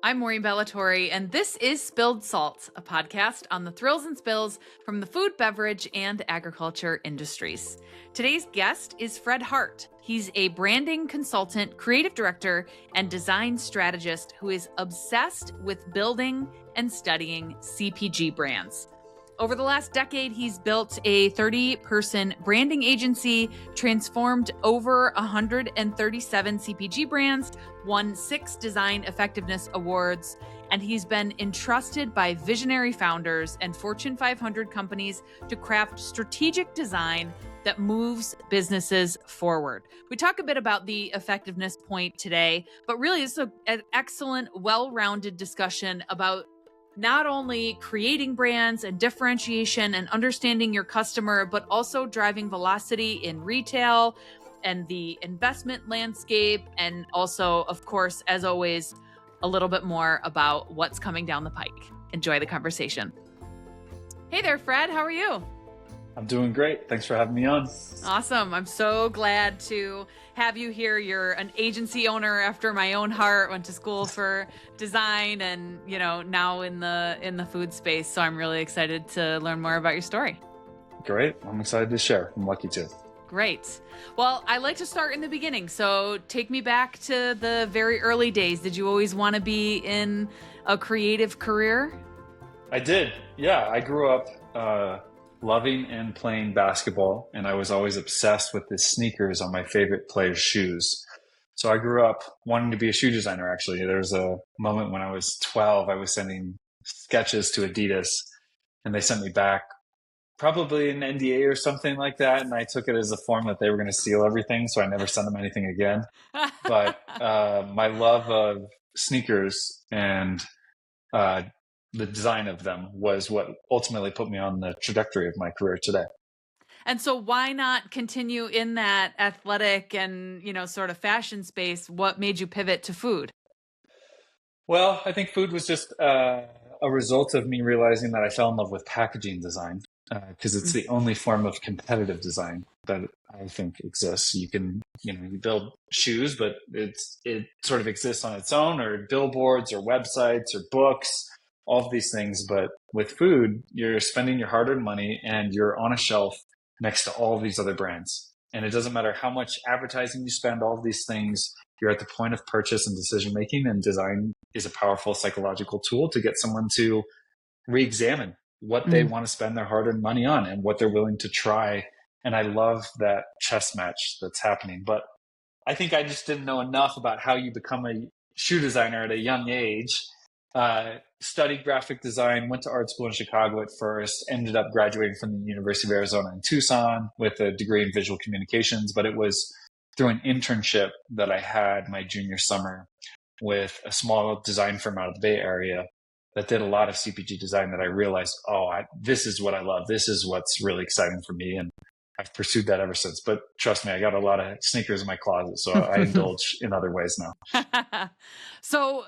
I'm Maureen Ballatori, and this is Spilled Salt, a podcast on the thrills and spills from the food, beverage, and agriculture industries. Today's guest is Fred Hart. He's a branding consultant, creative director, and design strategist who is obsessed with building and studying CPG brands. Over the last decade, he's built a 30-person branding agency, transformed over 137 CPG brands, won 6 design effectiveness awards, and he's been entrusted by visionary founders and Fortune 500 companies to craft strategic design that moves businesses forward. We talk a bit about the effectiveness point today, but really it's an excellent, well-rounded discussion about not only creating brands and differentiation and understanding your customer, but also driving velocity in retail and the investment landscape. And also, of course, as always, a little bit more about what's coming down the pike. Enjoy the conversation. Hey there, Fred. How are you? I'm doing great. Thanks for having me on. Awesome. I'm so glad to have you here. You're an agency owner after my own heart, went to school for design and, now in the food space. So I'm really excited to learn more about your story. Great. I'm excited to share. I'm lucky to. Great. Well, I like to start in the beginning. So take me back to the very early days. Did you always want to be in a creative career? I did. Yeah. I grew up loving and playing basketball, and I was always obsessed with the sneakers on my favorite players' shoes. So I grew up wanting to be a shoe designer, actually. There was a moment when I was 12, I was sending sketches to Adidas, and they sent me back probably an NDA or something like that, and I took it as a form that they were going to steal everything, so I never sent them anything again. But my love of sneakers and the design of them was what ultimately put me on the trajectory of my career today. And so why not continue in that athletic and, sort of fashion space? What made you pivot to food? Well, I think food was just a result of me realizing that I fell in love with packaging design because it's the only form of competitive design that I think exists. You can, you build shoes, but it sort of exists on its own, or billboards or websites or books, all of these things. But with food, you're spending your hard-earned money and you're on a shelf next to all of these other brands. And it doesn't matter how much advertising you spend, all of these things, you're at the point of purchase and decision making, and design is a powerful psychological tool to get someone to re-examine what they want to spend their hard-earned money on and what they're willing to try. And I love that chess match that's happening. But I think I just didn't know enough about how you become a shoe designer at a young age. Studied graphic design, went to art school in Chicago at first, ended up graduating from the University of Arizona in Tucson with a degree in visual communications. But it was through an internship that I had my junior summer with a small design firm out of the Bay Area that did a lot of CPG design that I realized, this is what I love. This is what's really exciting for me. And I've pursued that ever since. But trust me, I got a lot of sneakers in my closet, so I indulge in other ways now. So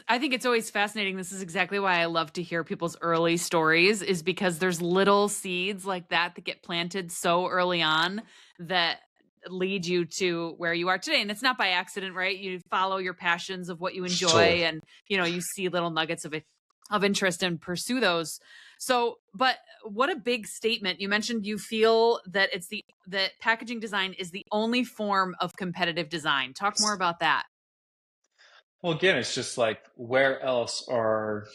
I think it's always fascinating. This is exactly why I love to hear people's early stories, is because there's little seeds like that get planted so early on that lead you to where you are today. And it's not by accident, right? You follow your passions of what you enjoy. Sure. And, you see little nuggets of interest and pursue those. So, but what a big statement. You mentioned you feel that that packaging design is the only form of competitive design. Talk more about that. Well, again, it's just like, where else are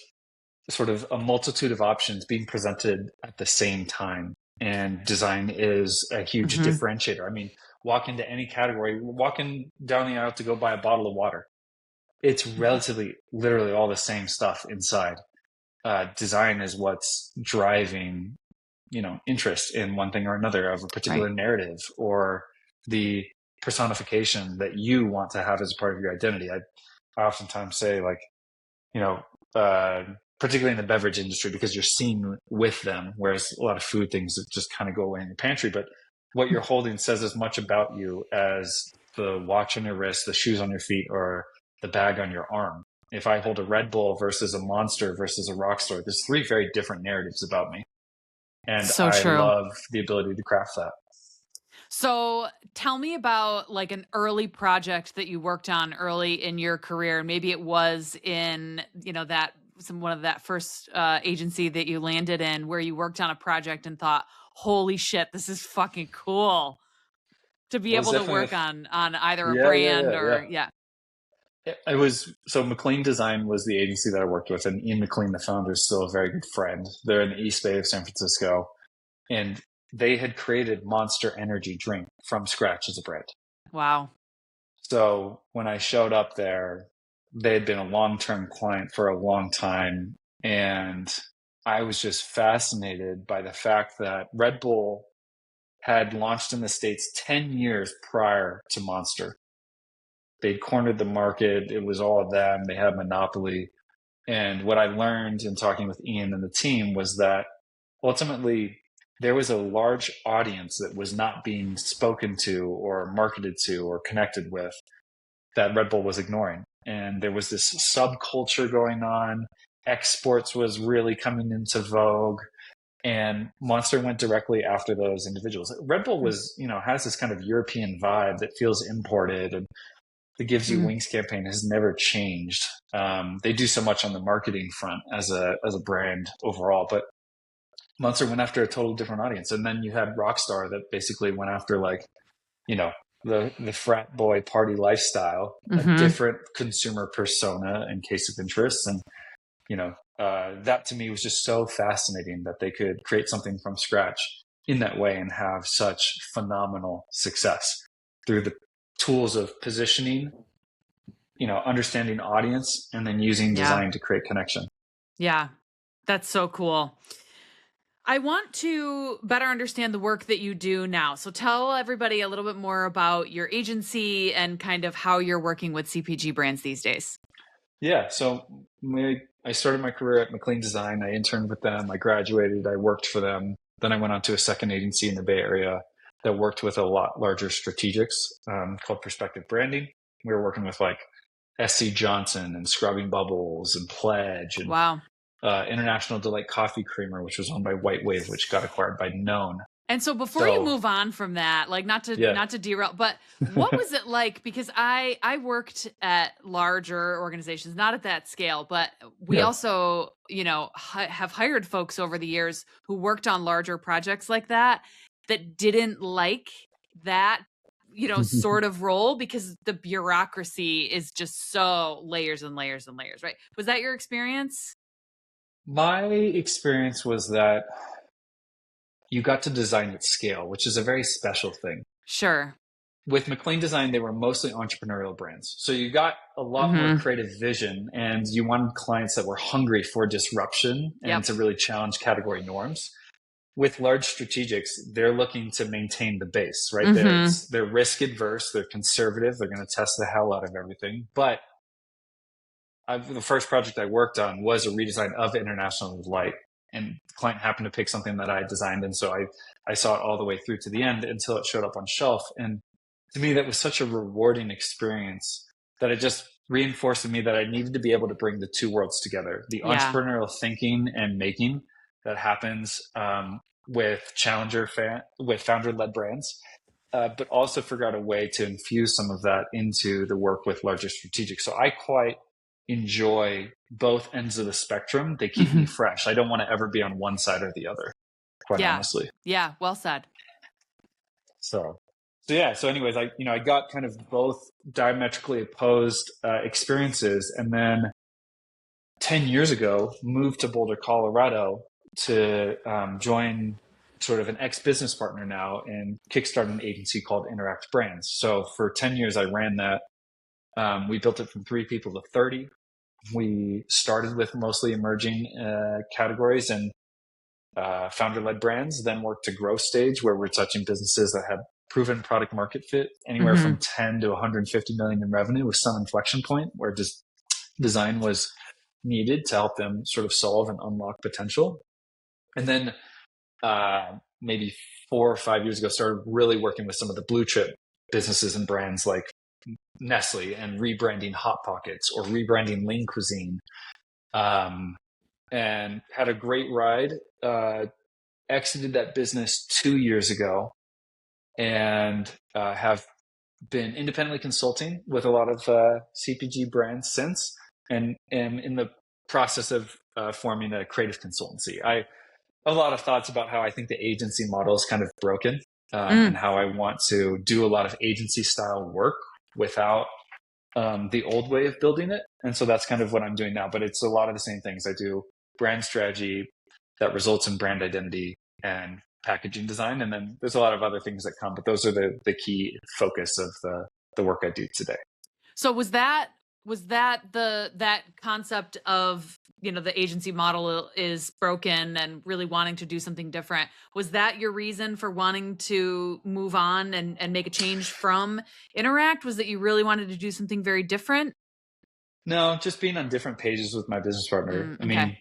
sort of a multitude of options being presented at the same time? And design is a huge differentiator. I mean, walk into any category, walking down the aisle to go buy a bottle of water, it's relatively, literally all the same stuff inside. Design is what's driving, interest in one thing or another of a particular narrative, or the personification that you want to have as a part of your identity. I oftentimes say, like, particularly in the beverage industry, because you're seen with them, whereas a lot of food things that just kind of go away in your pantry. But what you're holding says as much about you as the watch on your wrist, the shoes on your feet, or the bag on your arm. If I hold a Red Bull versus a Monster versus a Rockstar, there's 3 very different narratives about me. And so I love the ability to craft that. So tell me about like an early project that you worked on early in your career. Maybe it was in, that one of that first agency that you landed in where you worked on a project and thought, holy shit, this is fucking cool to be Well, it's able to definitely work on either a yeah, yeah, brand yeah, yeah. or yeah. I was so McLean Design was the agency that I worked with, and Ian McLean, the founder, is still a very good friend. They're in the East Bay of San Francisco, and they had created Monster Energy drink from scratch as a brand. Wow. So when I showed up there, they had been a long-term client for a long time, and I was just fascinated by the fact that Red Bull had launched in the States 10 years prior to Monster. They'd cornered the market. It was all of them. They had a monopoly. And what I learned in talking with Ian and the team was that ultimately there was a large audience that was not being spoken to or marketed to or connected with that Red Bull was ignoring. And there was this subculture going on. Exports was really coming into vogue. And Monster went directly after those individuals. Red Bull was, has this kind of European vibe that feels imported, and the Gives You Mhm. Wings campaign has never changed. They do so much on the marketing front as a brand overall, but Monster went after a total different audience. And then you had Rockstar that basically went after like, you know, the frat boy party lifestyle, a Mhm. different consumer persona and case of interest. And, that to me was just so fascinating that they could create something from scratch in that way and have such phenomenal success through the tools of positioning, understanding audience, and then using Yeah. design to create connection. Yeah. That's so cool. I want to better understand the work that you do now. So tell everybody a little bit more about your agency and kind of how you're working with CPG brands these days. Yeah. So I started my career at McLean Design. I interned with them. I graduated. I worked for them. Then I went on to a second agency in the Bay Area that worked with a lot larger strategics called Perspective Branding. We were working with like SC Johnson and Scrubbing Bubbles and Pledge and Wow. International Delight Coffee Creamer, which was owned by White Wave, which got acquired by Known. And so before you So move on from that, like yeah, not to derail, but what was it like? Because I worked at larger organizations, not at that scale, but we yeah. also, have hired folks over the years who worked on larger projects like that didn't like that, sort of role because the bureaucracy is just so layers and layers and layers, right? Was that your experience? My experience was that you got to design at scale, which is a very special thing. Sure. With McLean Design, they were mostly entrepreneurial brands. So you got a lot more Mhm. creative vision, and you wanted clients that were hungry for disruption and Yep. to really challenge category norms. With large strategics, they're looking to maintain the base, right? Mhm. They're risk adverse, they're conservative, they're going to test the hell out of everything. But the first project I worked on was a redesign of International Delight, and the client happened to pick something that I designed, and so I saw it all the way through to the end until it showed up on shelf. And to me, that was such a rewarding experience that it just reinforced in me that I needed to be able to bring the two worlds together: the Yeah. entrepreneurial thinking and making that happens with with founder-led brands, but also figure out a way to infuse some of that into the work with larger strategic. So I quite enjoy both ends of the spectrum. They keep me Mhm. fresh. I don't want to ever be on one side or the other, quite Yeah. honestly. Yeah, well said. So yeah. So anyways, I got kind of both diametrically opposed experiences, and then 10 years ago moved to Boulder, Colorado, to join sort of an ex-business partner now and kickstart an agency called Interact Brands. So for 10 years, I ran that. We built it from 3 people to 30. We started with mostly emerging categories and founder-led brands, then worked to growth stage where we're touching businesses that had proven product market fit, anywhere from Mhm. 10 to 150 million in revenue, with some inflection point where just design was needed to help them sort of solve and unlock potential. And then maybe 4 or 5 years ago, started really working with some of the blue chip businesses and brands like Nestle and rebranding Hot Pockets or rebranding Lean Cuisine, and had a great ride. Exited that business 2 years ago and have been independently consulting with a lot of CPG brands since, and am in the process of forming a creative consultancy. I have a lot of thoughts about how I think the agency model is kind of broken, and how I want to do a lot of agency style work without the old way of building it. And so that's kind of what I'm doing now. But it's a lot of the same things. I do brand strategy that results in brand identity and packaging design. And then there's a lot of other things that come, but those are the key focus of the work I do today. So was that that concept of, the agency model is broken and really wanting to do something different? Was that your reason for wanting to move on and make a change from Interact? Was that you really wanted to do something very different? No, just being on different pages with my business partner. I Okay.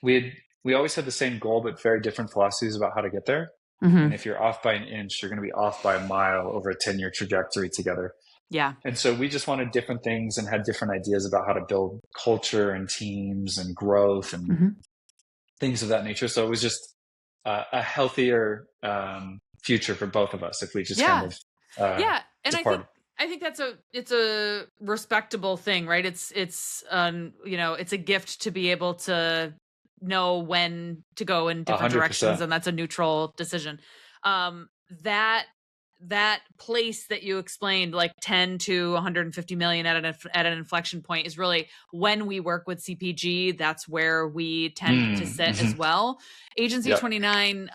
mean, we always had the same goal, but very different philosophies about how to get there. Mm-hmm. And if you're off by an inch, you're going to be off by a mile over a 10-year trajectory together. Yeah. And so we just wanted different things and had different ideas about how to build culture and teams and growth and things of that nature. So it was just a healthier future for both of us if we just kind of And departed. I think it's a respectable thing, right? It's it's a gift to be able to know when to go in different 100%. directions, and that's a neutral decision. That place that you explained, like 10 to 150 million at an inflection point, is really when we work with CPG. That's where we tend to sit as well. Agency 29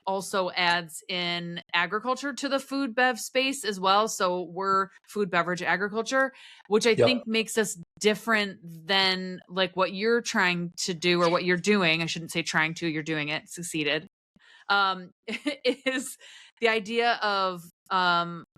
also adds in agriculture to the food bev space as well. So we're food beverage agriculture, which I think makes us different than like what you're trying to do, or what you're doing. I shouldn't say trying to, you're doing it, succeeded. Is the idea of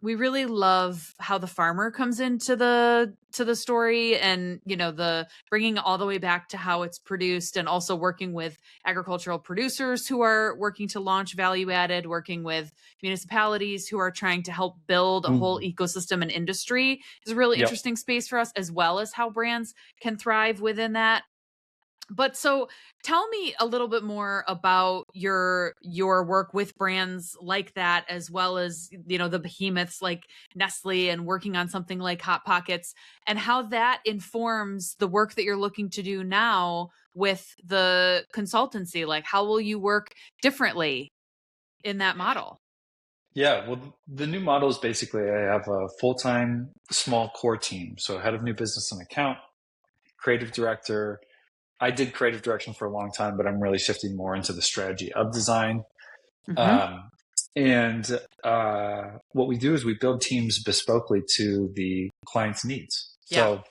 we really love how the farmer comes into the story, and the bringing all the way back to how it's produced, and also working with agricultural producers who are working to launch value added, working with municipalities who are trying to help build a whole ecosystem and industry is a really interesting space for us, as well as how brands can thrive within that. But so tell me a little bit more about your work with brands like that, as well as, the behemoths like Nestle, and working on something like Hot Pockets, and how that informs the work that you're looking to do now with the consultancy. Like, how will you work differently in that model? Yeah, well, the new model is basically I have a full-time small core team. So head of new business and account, creative director. I did creative direction for a long time, but I'm really shifting more into the strategy of design. And what we do is we build teams bespokely to the client's needs. So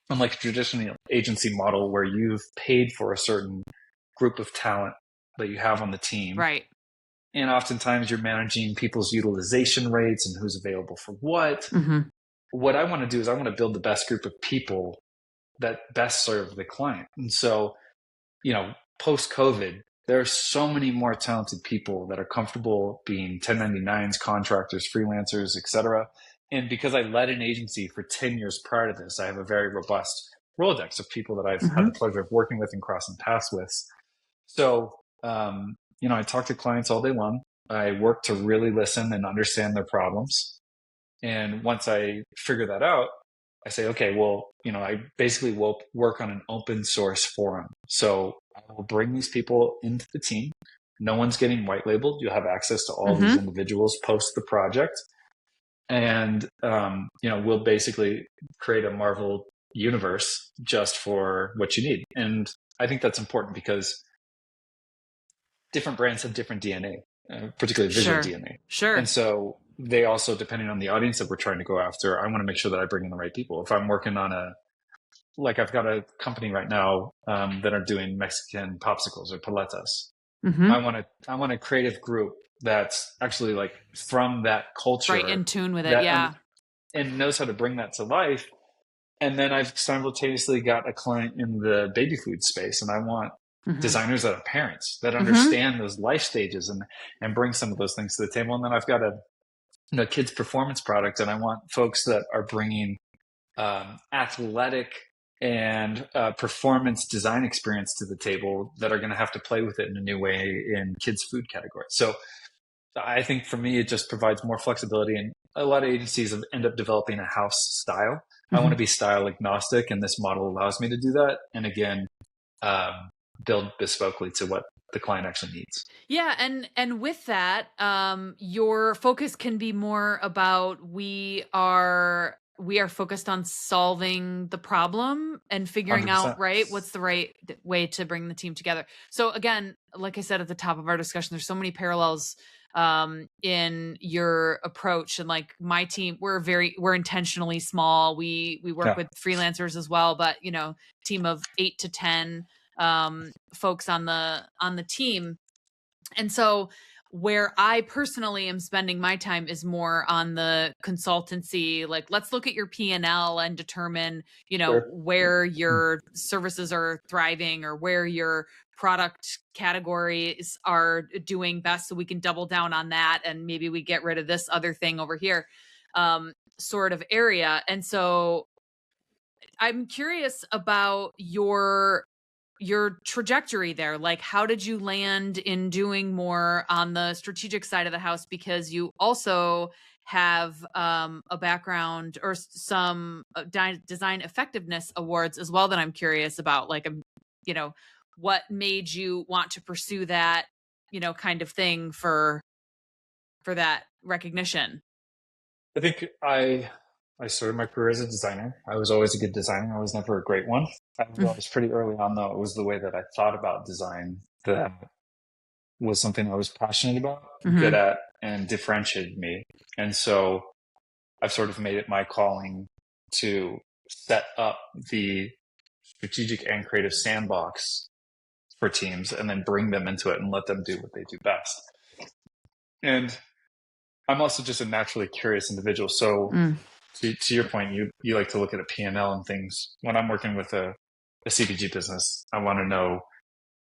unlike a traditional agency model where you've paid for a certain group of talent that you have on the team. Right. And oftentimes you're managing people's utilization rates and who's available for what. What I want to do is I want to build the best group of people that best serve the client. And so, post-COVID, there are so many more talented people that are comfortable being 1099s, contractors, freelancers, etc. And because I led an agency for 10 years prior to this, I have a very robust Rolodex of people that I've had the pleasure of working with and crossing paths with. So, I talk to clients all day long. I work to really listen and understand their problems. And once I figure that out, I say, okay, well, I basically will work on an open source forum. So I will bring these people into the team. No one's getting white labeled. You'll have access to all these individuals post the project. And, we'll basically create a Marvel universe just for what you need. And I think that's important because different brands have different DNA, particularly visual DNA. Sure. And so they also, depending on the audience that we're trying to go after, I want to make sure that I bring in the right people. If I'm working on I've got a company right now that are doing Mexican popsicles or paletas. I want a creative group that's actually like from that culture, right, in tune with it, and knows how to bring that to life. And then I've simultaneously got a client in the baby food space, and I want designers that are parents that understand those life stages and bring some of those things to the table. And then I've got a kids performance product, and I want folks that are bringing athletic and performance design experience to the table that are going to have to play with it in a new way in kids food categories. So I think for me, it just provides more flexibility. And a lot of agencies end up developing a house style. I want to be style agnostic, and this model allows me to do that. And again, um, build bespokely to what the client actually needs. Yeah, and with that, your focus can be more about we are focused on solving the problem and figuring out 100%. what's the right way to bring the team together. So again, like I said at the top of our discussion, there's so many parallels in your approach. And like my team, we're intentionally small. We work Yeah. with freelancers as well, but team of 8 to 10 folks on the team. And so where I personally am spending my time is more on the consultancy, like let's look at your P&L and determine, Sure. where your services are thriving or where your product categories are doing best, so we can double down on that and maybe we get rid of this other thing over here, sort of area. And so I'm curious about your trajectory there. Like, how did you land in doing more on the strategic side of the house? Because you also have a background or some design effectiveness awards as well that I'm curious about. Like, what made you want to pursue that, kind of thing for that recognition? I think I started my career as a designer. I was always a good designer. I was never a great one. I realized pretty early on, though, it was the way that I thought about design that was something I was passionate about, good at, and differentiated me. And so I've sort of made it my calling to set up the strategic and creative sandbox for teams and then bring them into it and let them do what they do best. And I'm also just a naturally curious individual. So to your point, you like to look at a P&L and things. When I'm working with a CPG business, I want to know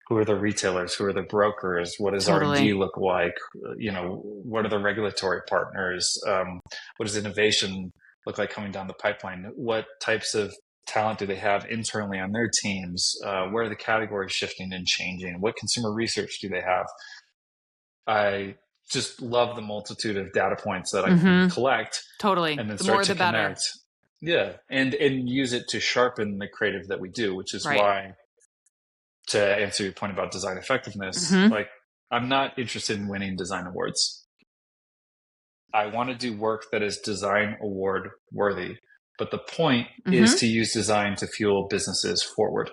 who are the retailers, who are the brokers, what does R&D look like, what are the regulatory partners, what does innovation look like coming down the pipeline, what types of talent do they have internally on their teams, where are the categories shifting and changing, what consumer research do they have. I just love the multitude of data points that I can collect. Totally. And then The start more to the better. connect. Yeah. And use it to sharpen the creative that we do, which is why, to answer your point about design effectiveness, like I'm not interested in winning design awards. I want to do work that is design award worthy. But the point is to use design to fuel businesses forward.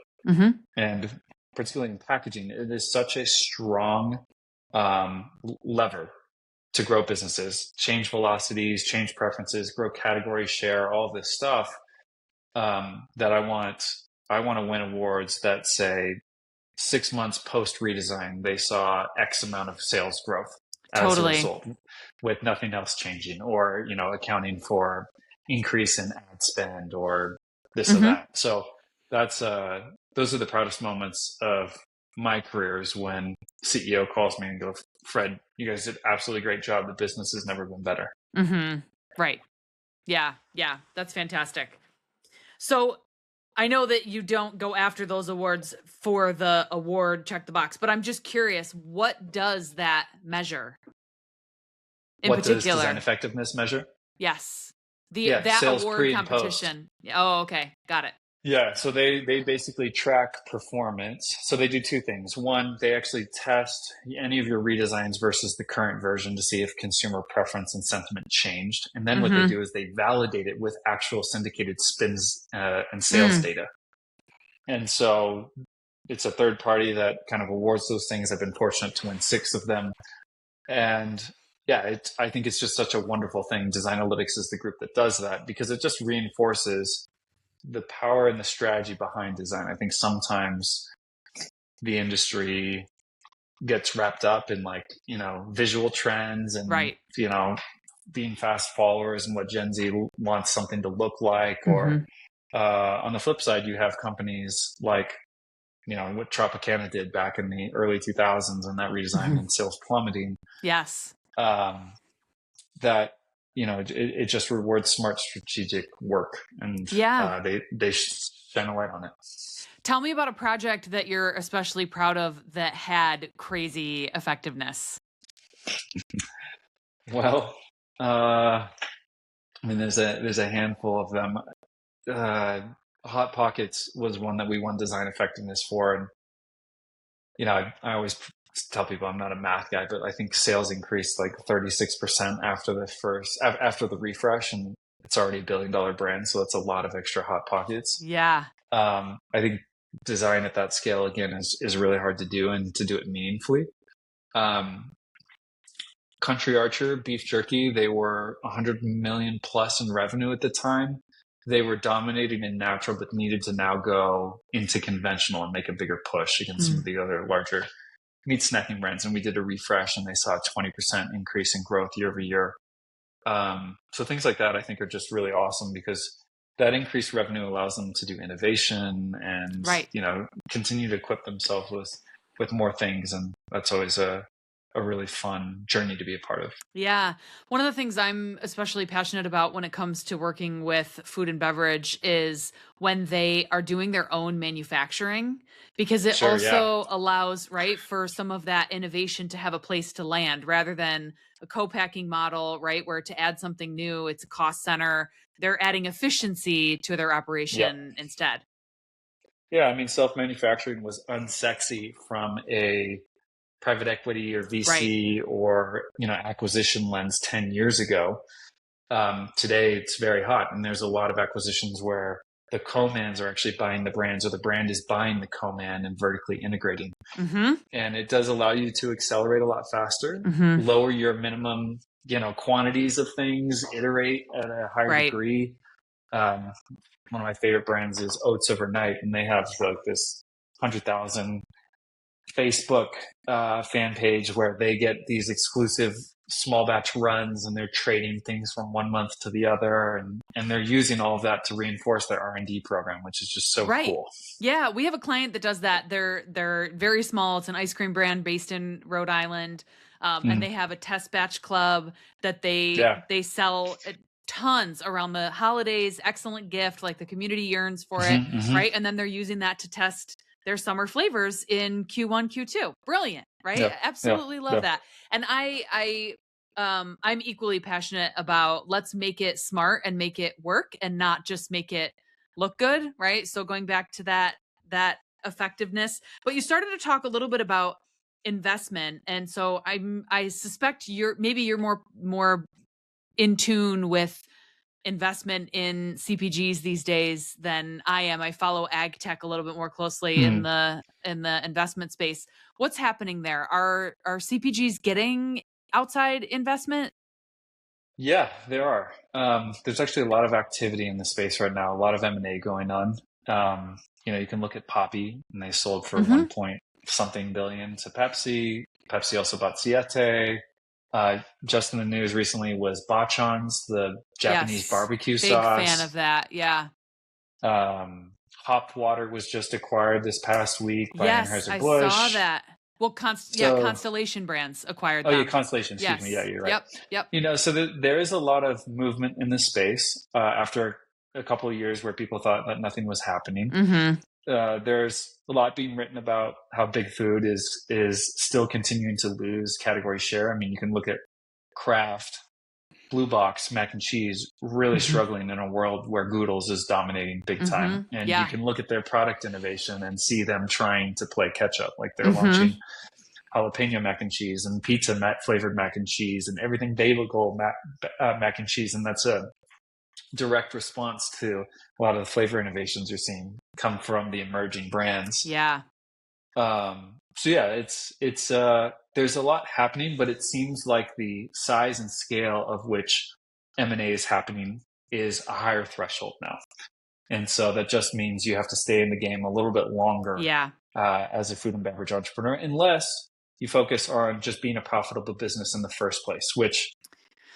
And particularly in packaging, it is such a strong lever to grow businesses, change velocities, change preferences, grow category share, all this stuff, that I want to win awards that say 6 months post redesign, they saw X amount of sales growth as a result, with nothing else changing, or accounting for increase in ad spend or this or that. So that's those are the proudest moments of my career, is when CEO calls me and goes, "Fred, you guys did an absolutely great job. The business has never been better." Right. Yeah. That's fantastic. So I know that you don't go after those awards for the award, check the box, but I'm just curious, what does that measure in What particular? does design effectiveness measure? Yes. That sales award pre and post. competition. Oh, okay. Got it. Yeah, so they basically track performance. So they do two things. One, they actually test any of your redesigns versus the current version to see if consumer preference and sentiment changed. And then what they do is they validate it with actual syndicated spins and sales data. And so it's a third party that kind of awards those things. I've been fortunate to win 6 of them. And yeah, I think it's just such a wonderful thing. Design Analytics is the group that does that, because it just reinforces the power and the strategy behind design. I think sometimes the industry gets wrapped up in visual trends and, being fast followers and what Gen Z wants something to look like. Or on the flip side, you have companies like, what Tropicana did back in the early 2000s, and that redesign and sales plummeting. Yes. That it just rewards smart strategic work, and they shine a light on it. Tell me about a project that you're especially proud of that had crazy effectiveness. Well, I mean, there's a handful of them. Uh, Hot Pockets was one that we won design effectiveness for, and I always tell people I'm not a math guy, but I think sales increased like 36% after after the refresh, and it's already $1 billion brand, so that's a lot of extra Hot Pockets. Yeah. I think design at that scale again is really hard to do, and to do it meaningfully. Um, Country Archer beef jerky, they were 100 million plus in revenue at the time. They were dominating in natural, but needed to now go into conventional and make a bigger push against some of the other larger meat snacking brands. And we did a refresh, and they saw a 20% increase in growth year over year. So things like that, I think, are just really awesome, because that increased revenue allows them to do innovation and Right. continue to equip themselves with more things, and that's always a really fun journey to be a part of. Yeah. One of the things I'm especially passionate about when it comes to working with food and beverage is when they are doing their own manufacturing, because it Sure, yeah. also allows, right, for some of that innovation to have a place to land rather than a co-packing model, right, where to add something new, it's a cost center. They're adding efficiency to their Yeah. operation instead. Yeah, I mean, self-manufacturing was unsexy from a private equity or Right. VC or acquisition lens 10 years ago. Today, it's very hot, and there's a lot of acquisitions where the co-mans are actually buying the brands, or the brand is buying the co-man and vertically integrating. Mm-hmm. And it does allow you to accelerate a lot faster, Mm-hmm. lower your minimum, quantities of things, iterate at a higher Right. degree. One of my favorite brands is Oats Overnight, and they have like this 100,000 Facebook fan page where they get these exclusive small batch runs, and they're trading things from one month to the other, and they're using all of that to reinforce their R&D program, which is just so Right. cool. Yeah, we have a client that does that. They're very small. It's an ice cream brand based in Rhode Island, and they have a test batch club that they sell tons around the holidays. Excellent gift, like the community yearns for it, right? And then they're using that to test their summer flavors in Q1, Q2. Brilliant, right? Yeah, Absolutely love yeah. that. And I'm equally passionate about let's make it smart and make it work, and not just make it look good, right? So going back to that effectiveness, but you started to talk a little bit about investment, and so I suspect you're more in tune with investment in CPGs these days than I am. I follow ag tech a little bit more closely in the investment space. What's happening there? Are CPGs getting outside investment? Yeah, there are. There's actually a lot of activity in the space right now, a lot of M&A going on. You can look at Poppy, and they sold for 1 point something billion to Pepsi. Pepsi also bought Siete. Just in the news recently was Bachans, the Japanese barbecue sauce. Big fan of that. Yeah. Hop Water was just acquired this past week by Yes, I Anheuser-Busch. saw that. Well, Constellation Brands acquired them. Oh, yeah, Constellation, excuse me. Yeah, you're right. Yep. So there is a lot of movement in this space after a couple of years where people thought that nothing was happening. There's a lot being written about how big food is still continuing to lose category share. I mean, you can look at Kraft, Blue Box, mac and cheese, really struggling in a world where Goodles is dominating big time. And you can look at their product innovation and see them trying to play catch up. Like they're launching jalapeno mac and cheese and pizza flavored mac and cheese and everything bagel mac and cheese. And that's a direct response to a lot of the flavor innovations you're seeing come from the emerging brands. Yeah. So yeah, it's there's a lot happening, but it seems like the size and scale of which M&A is happening is a higher threshold now. And so that just means you have to stay in the game a little bit longer as a food and beverage entrepreneur, unless you focus on just being a profitable business in the first place, which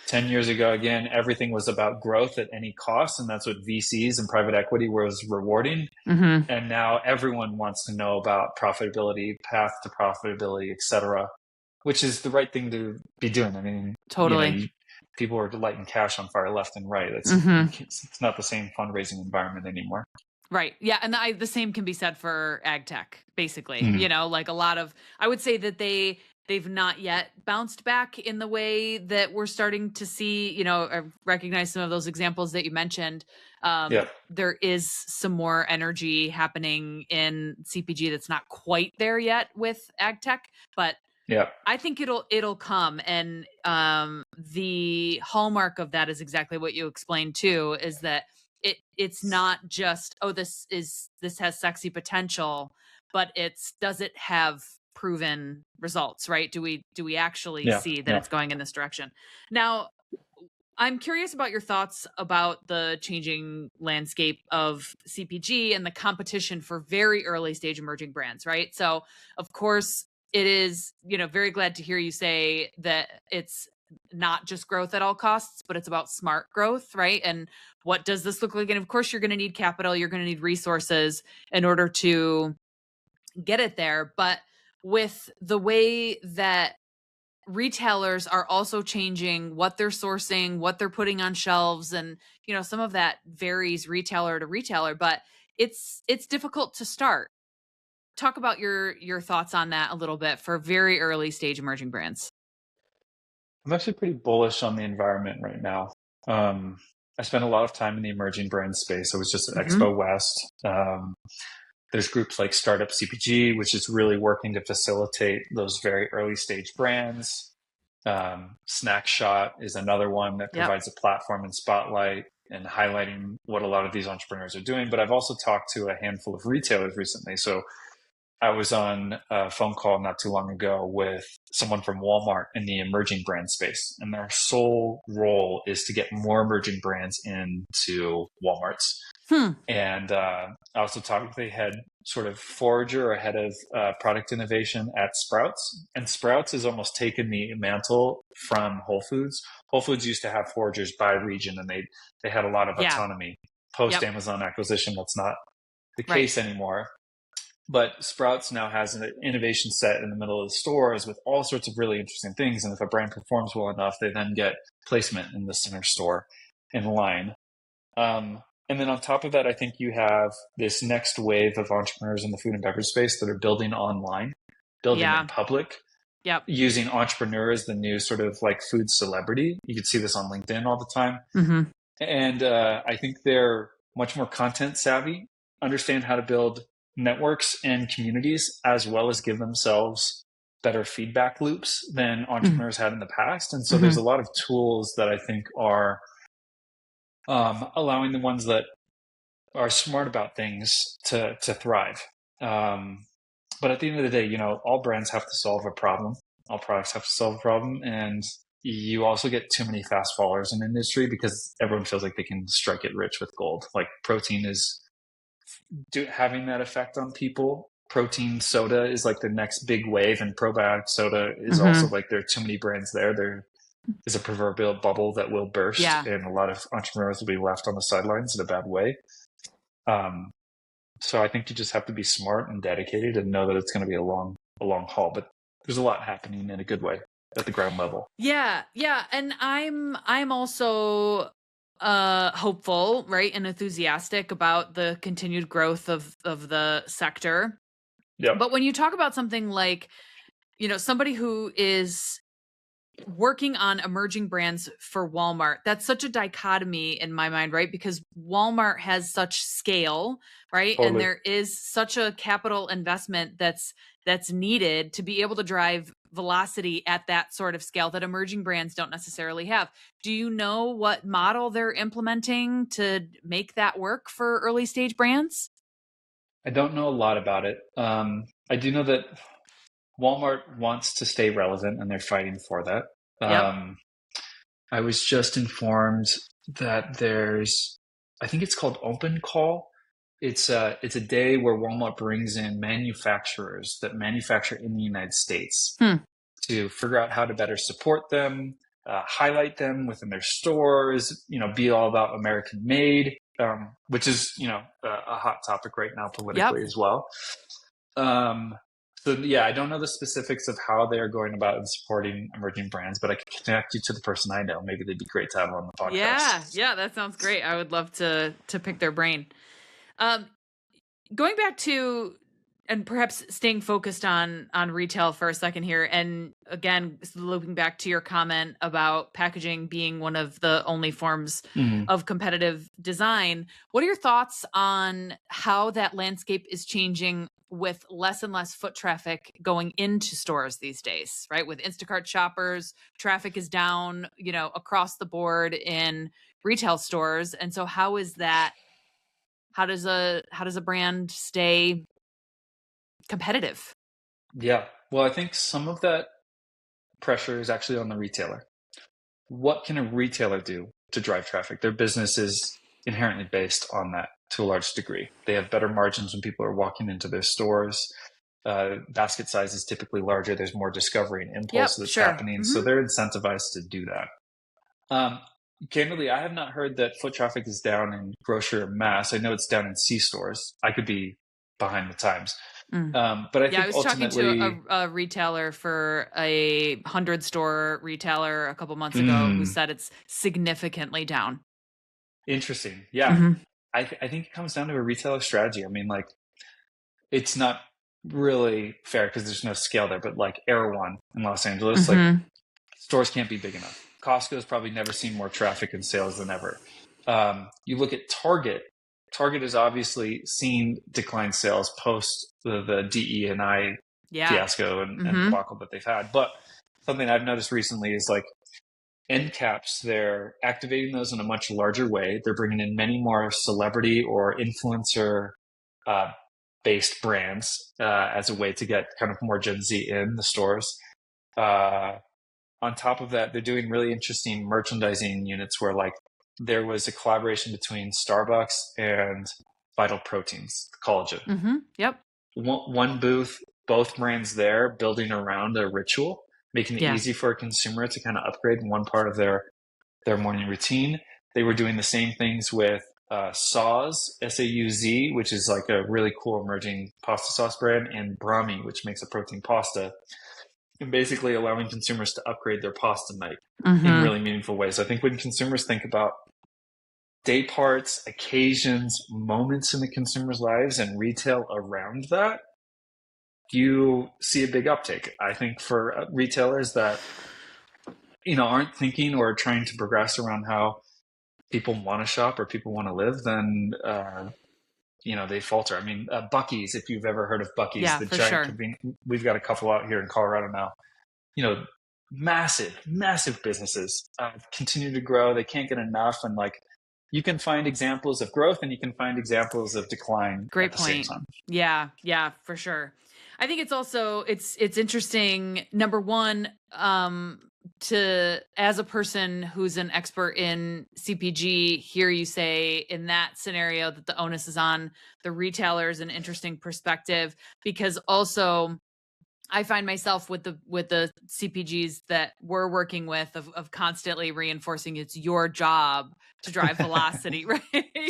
10 years ago, again, everything was about growth at any cost. And that's what VCs and private equity was rewarding. And now everyone wants to know about profitability, path to profitability, et cetera, which is the right thing to be doing. I mean, totally. People are lighting cash on fire left and right. It's not the same fundraising environment anymore. Right. Yeah. And the same can be said for ag tech, basically. Like a lot of, I would say that they they've not yet bounced back in the way that we're starting to see. I recognize some of those examples that you mentioned. Yeah. There is some more energy happening in CPG that's not quite there yet with ag tech, but Yeah. I think it'll come. And the hallmark of that is exactly what you explained too, is that it's not just, oh, this has sexy potential, but does it have proven results, right? Do we actually Yeah. see that Yeah. it's going in this direction? Now, I'm curious about your thoughts about the changing landscape of CPG and the competition for very early stage emerging brands, right? So, of course, it is, very glad to hear you say that it's not just growth at all costs, but it's about smart growth, right? And what does this look like? And of course, you're going to need capital, you're going to need resources in order to get it there. But with the way that retailers are also changing what they're sourcing, what they're putting on shelves, and some of that varies retailer to retailer, but it's difficult to start. Talk about your thoughts on that a little bit for very early stage emerging brands. I'm actually pretty bullish on the environment right now. Um, I spent a lot of time in the emerging brand space. I was just at Hmm. Expo West. There's groups like Startup CPG, which is really working to facilitate those very early stage brands. Snack Shot is another one that Yep. provides a platform and spotlight and highlighting what a lot of these entrepreneurs are doing. But I've also talked to a handful of retailers recently. So I was on a phone call not too long ago with someone from Walmart in the emerging brand space, and their sole role is to get more emerging brands into Walmarts. Hmm. And I also talked, they had sort of forager or head of product innovation at Sprouts. And Sprouts has almost taken the mantle from Whole Foods. Whole Foods used to have foragers by region, and they had a lot of Yeah. autonomy. Post Yep. Amazon acquisition, that's not the Right. case anymore. But Sprouts now has an innovation set in the middle of the stores with all sorts of really interesting things. And if a brand performs well enough, they then get placement in the center store in line. And then on top of that, I think you have this next wave of entrepreneurs in the food and beverage space that are building online, building Yeah. in public, Yep. using entrepreneur as the new sort of like food celebrity. You can see this on LinkedIn all the time. Hmm. And I think they're much more content savvy, understand how to build networks and communities, as well as give themselves better feedback loops than entrepreneurs had in the past. And so Hmm. there's a lot of tools that I think are allowing the ones that are smart about things to thrive. But at the end of the day, all brands have to solve a problem. All products have to solve a problem. And you also get too many fast followers in the industry because everyone feels like they can strike it rich with gold. Like protein is having that effect on people. Protein soda is like the next big wave, and probiotic soda is also like there are too many brands there. There is a proverbial bubble that will burst, Yeah. and a lot of entrepreneurs will be left on the sidelines in a bad way. So I think you just have to be smart and dedicated and know that it's going to be a long haul. But there's a lot happening in a good way at the ground level. Yeah, yeah, and I'm also hopeful, right, and enthusiastic about the continued growth of the sector. Yep. But when you talk about something like, somebody who is working on emerging brands for Walmart, that's such a dichotomy in my mind, right? Because Walmart has such scale, right? Totally. And there is such a capital investment that's needed to be able to drive velocity at that sort of scale that emerging brands don't necessarily have. Do you know what model they're implementing to make that work for early stage brands? I don't know a lot about it. I do know that Walmart wants to stay relevant, and they're fighting for that. Yep. I was just informed that I think it's called Open Call. It's a day where Walmart brings in manufacturers that manufacture in the United States to figure out how to better support them, highlight them within their stores, be all about American made, which is, a hot topic right now politically as well. So yeah, I don't know the specifics of how they are going about and supporting emerging brands, but I can connect you to the person I know. Maybe they'd be great to have on the podcast. Yeah, that sounds great. I would love to pick their brain. Going back to And perhaps staying focused on retail for a second here, and again, looping back to your comment about packaging being one of the only forms Mhm. of competitive design. What are your thoughts on how that landscape is changing with less and less foot traffic going into stores these days, right? With Instacart shoppers, traffic is down, across the board in retail stores. And so how is that, how does a brand stay competitive? Yeah. Well, I think some of that pressure is actually on the retailer. What can a retailer do to drive traffic? Their business is inherently based on that to a large degree. They have better margins when people are walking into their stores. Basket size is typically larger. There's more discovery and impulse Yep, that's sure. happening. So Mhm. they're incentivized to do that. Um, Candidly, I have not heard that foot traffic is down in grocery or mass. I know it's down in C stores. I could be behind the times. Mm. But I Yeah, I think was talking to ultimately, a retailer for a 100 store retailer a couple months ago who mm, said it's significantly down. interesting. Yeah. Mhm. I think it comes down to a retailer strategy. I mean, like, it's not really fair because there's no scale there, but like Erewhon in Los Angeles, like Mhm. stores can't be big enough. Costco's probably never seen more traffic and sales than ever. You look at Target. Target has obviously seen declined sales post the DE and I Yeah. fiasco and Mhm. debacle that they've had. But something I've noticed recently is like end caps. They're activating those in a much larger way. They're bringing in many more celebrity or influencer uh, based brands as a way to get kind of more Gen Z in the stores. Uh, on top of that, they're doing really interesting merchandising units where like there was a collaboration between Starbucks and Vital Proteins, collagen. Mhm. Yep. One booth, both brands there building around a ritual, making it Yeah. easy for a consumer to kind of upgrade one part of their morning routine. They were doing the same things with Sauz, Sauz, which is like a really cool emerging pasta sauce brand, and Brahmi, which makes a protein pasta, and basically allowing consumers to upgrade their pasta night in Mhm. really meaningful ways. I think when consumers think about day parts, occasions, moments in the consumer's lives, and retail around that, you see a big uptake. I think for retailers that aren't thinking or trying to progress around how people want to shop or people want to live, then they falter. I mean, Buc-ee's, if you've ever heard of Buc-ee's, Yeah, the for giant sure. convenience. We've got a couple out here in Colorado now. You know, massive, massive businesses continue to grow. They can't get enough, and like you can find examples of growth and you can find examples of decline at Great the same point. time. Yeah, yeah, for sure. I think it's also it's interesting, number one, to as a person who's an expert in CPG, hear you say in that scenario that the onus is on the retailers, an interesting perspective, because also I find myself with the CPGs that we're working with of constantly reinforcing it's your job to drive velocity, right?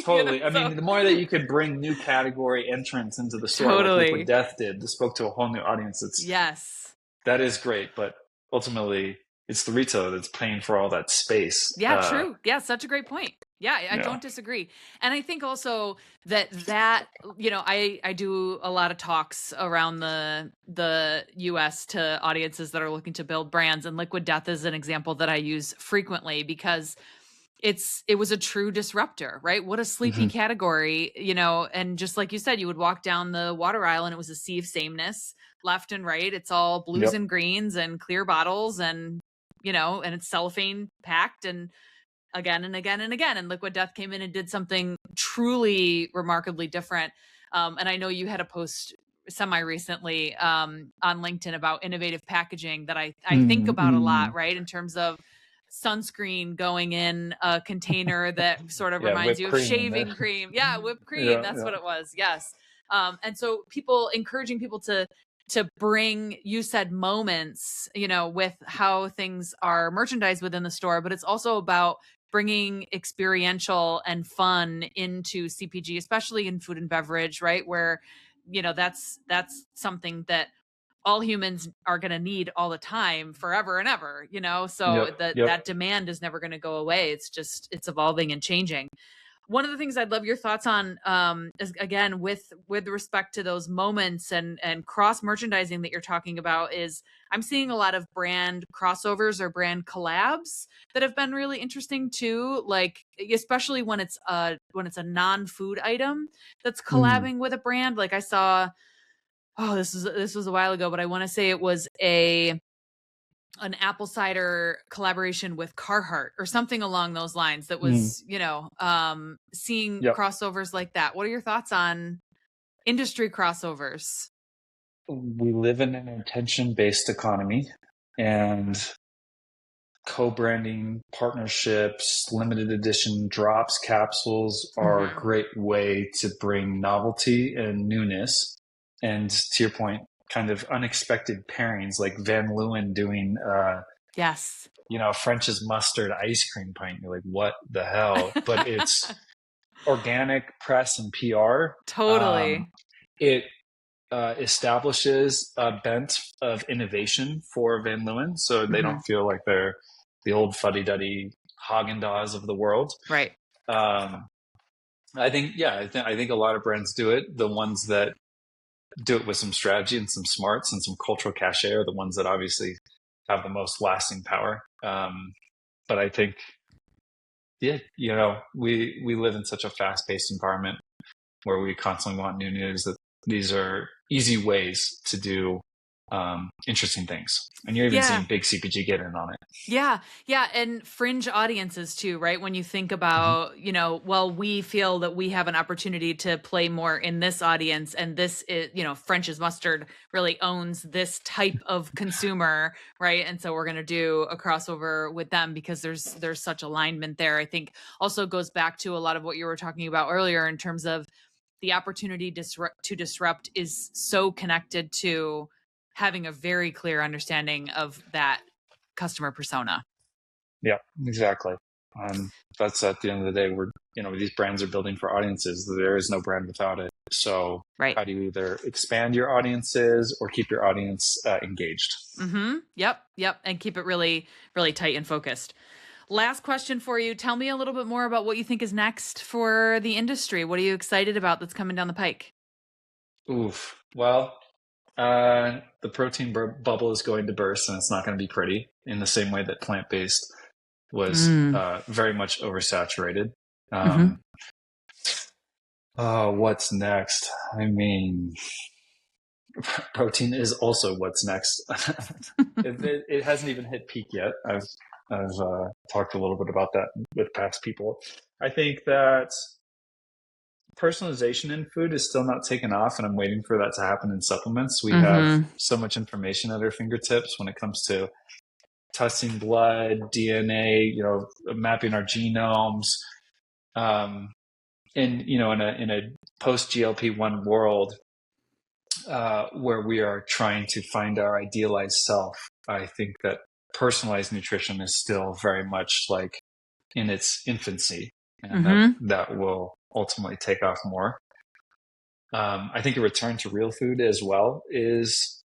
Totally. I So mean, the more that you could bring new category entrants into the store, like Liquid totally. Death did, that spoke to a whole new audience. Yes. That is great, but ultimately, it's the retailer that's paying for all that space. Yeah, true. Yeah, such a great point. Yeah, I Yeah. don't disagree. And I think also that I do a lot of talks around the US to audiences that are looking to build brands, and Liquid Death is an example that I use frequently because it was a true disruptor, right? What a sleepy Hmm. category, and just like you said, you would walk down the water aisle and it was a sea of sameness left and right. It's all blues Yep. and greens and clear bottles and it's cellophane packed and again and again and again. And Liquid Death came in and did something truly remarkably different. And I know you had a post semi recently on LinkedIn about innovative packaging that I think about a lot, Mm-hmm. right? In terms of sunscreen going in a container that sort of Yeah, reminds whipped you of cream. shaving cream. Yeah, whipped cream. Yeah, That's yeah. what it was. Yes. And so people encouraging people to bring, you said, moments, with how things are merchandised within the store, but it's also about bringing experiential and fun into CPG, especially in food and beverage, right? Where, that's something that all humans are going to need all the time, forever and ever. So Yep. that Yep. demand is never going to go away. It's evolving and changing. one of the things I'd love your thoughts on, is again, with respect to those moments and cross merchandising that you're talking about, is I'm seeing a lot of brand crossovers or brand collabs that have been really interesting too. Like, especially when it's a non-food item that's Mm, collabing with a brand. Like I saw, oh, this was a while ago, but I want to say it was an apple cider collaboration with Carhartt or something along those lines that mm, was, seeing yep. crossovers like that. What are your thoughts on industry crossovers? We live in an intention-based economy, and co-branding, partnerships, limited edition drops, capsules are a Mm-hmm. great way to bring novelty and newness. And to your point, kind of unexpected pairings like Van Leeuwen doing, Yes. French's mustard ice cream pint. You're like, what the hell? But it's organic press and PR. Totally. It establishes a bent of innovation for Van Leeuwen, so they Mm-hmm. don't feel like they're the old fuddy-duddy Haagen-Dazs of the world. Right. Um, I think a lot of brands do it. The ones that do it with some strategy and some smarts and some cultural cachet are the ones that obviously have the most lasting power. But I think, yeah, we live in such a fast-paced environment where we constantly want new news, that these are easy ways to do interesting things. And you're even Yeah. seeing big CPG get in on it. Yeah. Yeah. And fringe audiences too, right? When you think Mm-hmm. about, well, we feel that we have an opportunity to play more in this audience. And this is, French's Mustard really owns this type of consumer, right? And so we're going to do a crossover with them because there's such alignment there. I think also goes back to a lot of what you were talking about earlier in terms of the opportunity to disrupt is so connected to having a very clear understanding of that customer persona. Yeah, exactly. That's at the end of the day, these brands are building for audiences. There is no brand without it. So Right. how do you either expand your audiences or keep your audience engaged? Mm-hmm. Yep. And keep it really, really tight and focused. Last question for you. Tell me a little bit more about what you think is next for the industry. What are you excited about that's coming down the pike? Oof. Well, the protein bubble is going to burst, and it's not going to be pretty in the same way that plant-based was Mm. very much oversaturated. Mm-hmm. Um, oh, what's next? I mean, protein is also what's next. It hasn't even hit peak yet. I've talked a little bit about that with past people. I think that personalization in food is still not taken off, and I'm waiting for that to happen in supplements. We have Mm-hmm. so much information at our fingertips when it comes to testing blood, DNA, mapping our genomes. And in a post GLP-1 world, where we are trying to find our idealized self, I think that personalized nutrition is still very much like in its infancy, and Mm-hmm. that will ultimately take off more. I think a return to real food as well is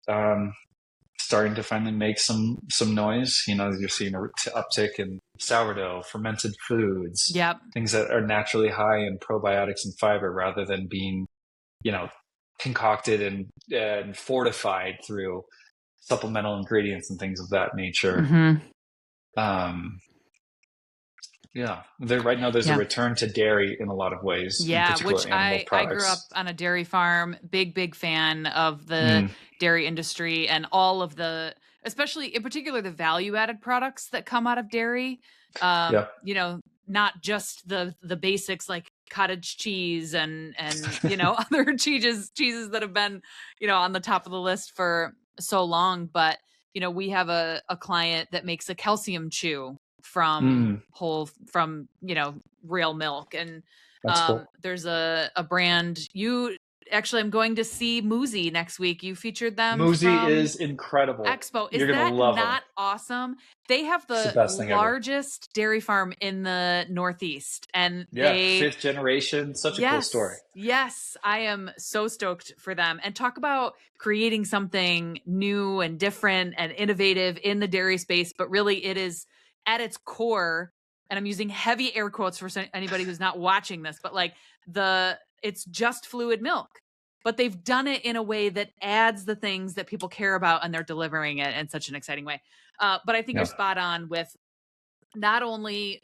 starting to finally make some noise. You're seeing an uptick in sourdough, fermented foods, Yep. things that are naturally high in probiotics and fiber, rather than being, concocted and fortified through supplemental ingredients and things of that nature. Mm-hmm. Um, yeah, right now there's a Yeah. return to dairy in a lot of ways, in Yeah, which particular animal I grew up products. on a dairy farm, big fan of the Mm, dairy industry and all of the, especially in particular the value added products that come out of dairy. yeah. Not just the basics like cottage cheese and other cheeses that have been, on the top of the list for so long, but we have a client that makes a calcium chew Mm, from real milk. And that's cool. there's a brand you actually, I'm going to see Muzi next week. You featured them Muzi from is incredible. Expo. Is You're going to that love them. not awesome? They have It's the the best thing ever. largest dairy farm in the Northeast, and Yeah, fifth generation. Such a cool story. yes, I am so stoked for them. And talk about creating something new and different and innovative in the dairy space, but really it is at its core and I'm using heavy air quotes for anybody who's not watching this, but like it's just fluid milk, but they've done it in a way that adds the things that people care about, and they're delivering it in such an exciting way. But I think you're spot on with not only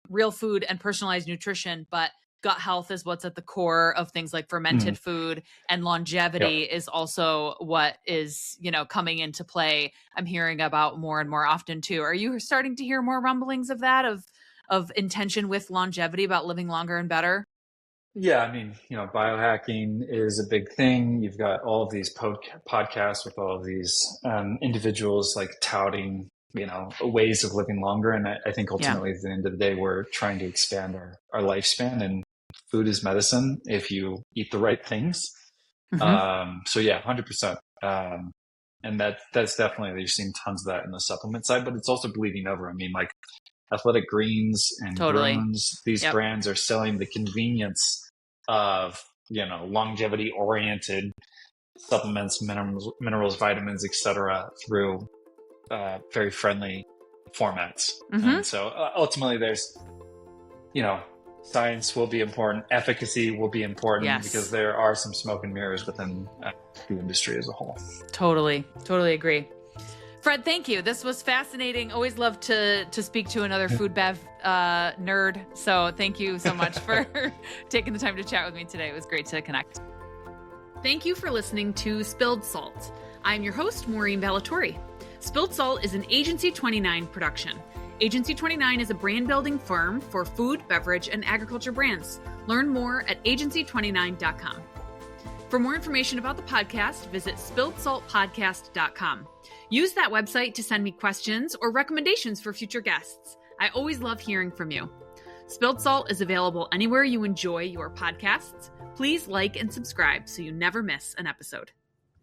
real food and personalized nutrition, but gut health is what's at the core of things like fermented food, and longevity is also what is, coming into play. I'm hearing about more and more often too. Are you starting to hear more rumblings of that, of intention with longevity, about living longer and better? Yeah, I mean, biohacking is a big thing. You've got all of these podcasts with all of these individuals like touting, ways of living longer. And I think ultimately at the end of the day, we're trying to expand our lifespan, and food is medicine if you eat the right things. So yeah, 100%. And that's definitely, you're seeing tons of that in the supplement side, but it's also bleeding over. I mean, like Athletic Greens and Groans, these brands are selling the convenience of, longevity oriented supplements, minerals, vitamins, etc., through very friendly formats. And so ultimately there's, science will be important, efficacy will be important, because there are some smoke and mirrors within the industry as a whole. Totally agree. Fred, thank you. This was fascinating. Always love to speak to another food bev nerd. So thank you so much for taking the time to chat with me today. It was great to connect. Thank you for listening to Spilled Salt. I'm your host, Maureen Ballatori. Spilled Salt is an Agency 29 production. Agency 29 is a brand building firm for food, beverage, and agriculture brands. Learn more at agency29.com. For more information about the podcast, visit spilledsaltpodcast.com. Use that website to send me questions or recommendations for future guests. I always love hearing from you. Spilled Salt is available anywhere you enjoy your podcasts. Please like and subscribe so you never miss an episode.